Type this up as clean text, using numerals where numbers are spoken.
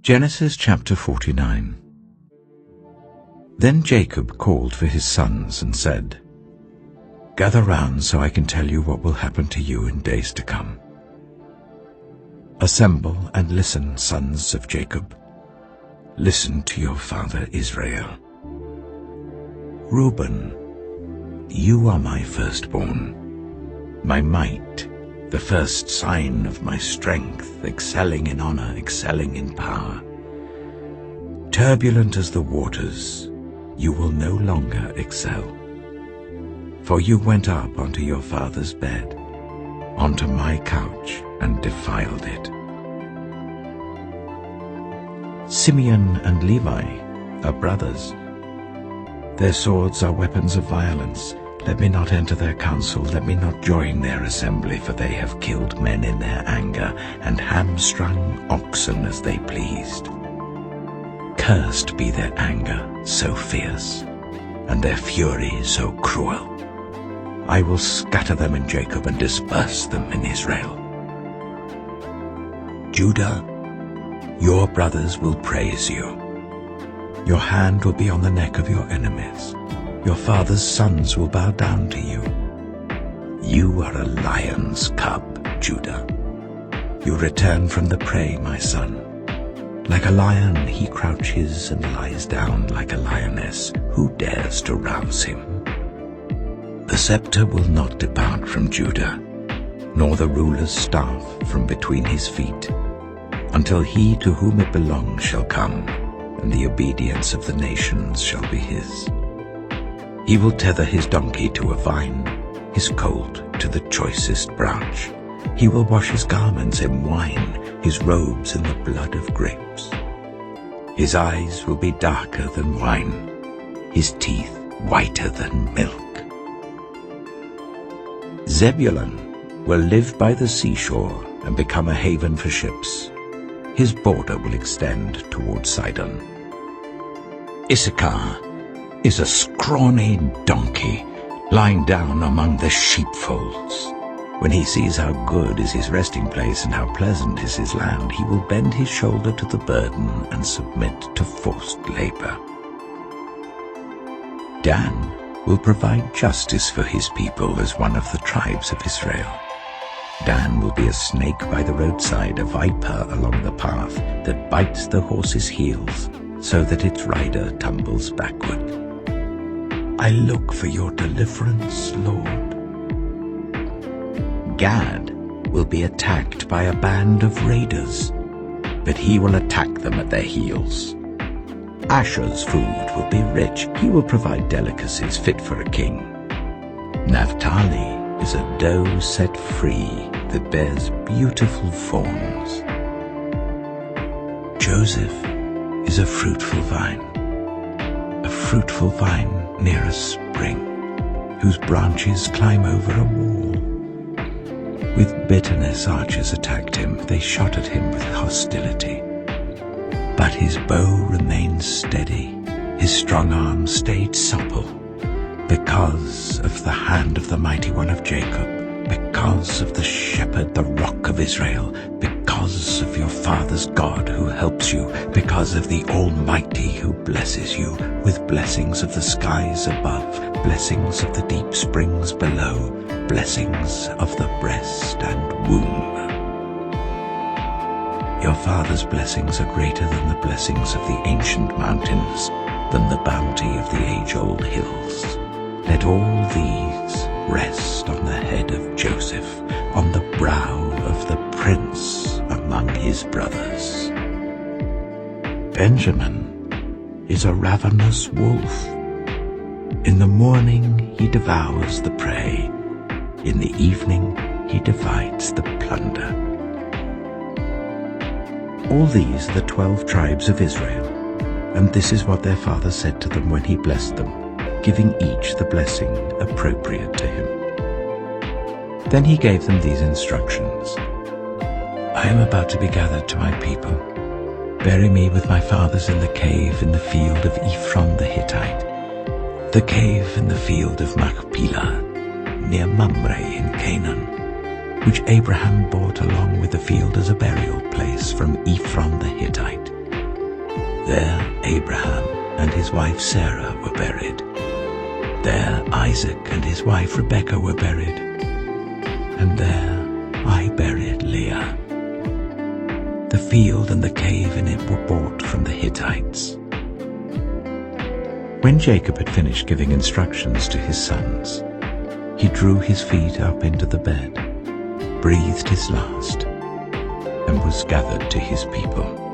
Genesis chapter 49. Then Jacob called for his sons and said, "Gather round so I can tell you what will happen to you in days to come. Assemble and listen, sons of Jacob. Listen to your father Israel. Reuben, you are my firstborn, my might, the first sign of my strength, excelling in honor, excelling in power. Turbulent as the waters, you will no longer excel. For you went up onto your father's bed, onto my couch, and defiled it. Simeon and Levi are brothers. Their swords are weapons of violence. Let me not enter their council, let me not join their assembly, for they have killed men in their anger, and hamstrung oxen as they pleased. Cursed be their anger, so fierce, and their fury so cruel. I will scatter them in Jacob and disperse them in Israel. Judah, your brothers will praise you. Your hand will be on the neck of your enemies. Your father's sons will bow down to you. You are a lion's cub, Judah. You return from the prey, my son. Like a lion he crouches and lies down like a lioness. Who dares to rouse him? The scepter will not depart from Judah, nor the ruler's staff from between his feet, until he to whom it belongs shall come, and the obedience of the nations shall be his. He will tether his donkey to a vine, his colt to the choicest branch. He will wash his garments in wine, his robes in the blood of grapes. His eyes will be darker than wine, his teeth whiter than milk. Zebulun will live by the seashore and become a haven for ships. His border will extend toward Sidon. Issachar is a scrawny donkey lying down among the sheepfolds. When he sees how good is his resting place and how pleasant is his land, he will bend his shoulder to the burden and submit to forced labor. Dan will provide justice for his people as one of the tribes of Israel. Dan will be a snake by the roadside, a viper along the path that bites the horse's heels so that its rider tumbles backward. I look for your deliverance, Lord. Gad will be attacked by a band of raiders, but he will attack them at their heels. Asher's food will be rich. He will provide delicacies fit for a king. Naphtali is a doe set free that bears beautiful fawns. Joseph is a fruitful vine near a spring, whose branches climb over a wall. With bitterness archers attacked him, they shot at him with hostility. But his bow remained steady, his strong arm stayed supple, because of the hand of the mighty one of Jacob, because of the shepherd, the rock of Israel, because of your father's God who helps you, because of the Almighty who blesses you with blessings of the skies above, blessings of the deep springs below, blessings of the breast and womb. Your father's blessings are greater than the blessings of the ancient mountains, than the bounty of the age-old hills. Let all these rest on the head of Joseph, on the brow of the prince among his brothers. Benjamin is a ravenous wolf. In the morning he devours the prey. In the evening he divides the plunder. All these are the 12 tribes of Israel, and this is what their father said to them when he blessed them, giving each the blessing appropriate to him. Then he gave them these instructions. I am about to be gathered to my people. Bury me with my fathers in the cave in the field of Ephron the Hittite, the cave in the field of Machpelah, near Mamre in Canaan, which Abraham bought along with the field as a burial place from Ephron the Hittite, There Abraham and his wife Sarah were buried. There Isaac and his wife Rebekah were buried. And there I buried Leah. The field and the cave in it were bought from the Hittites. When Jacob had finished giving instructions to his sons, he drew his feet up into the bed, breathed his last, and was gathered to his people.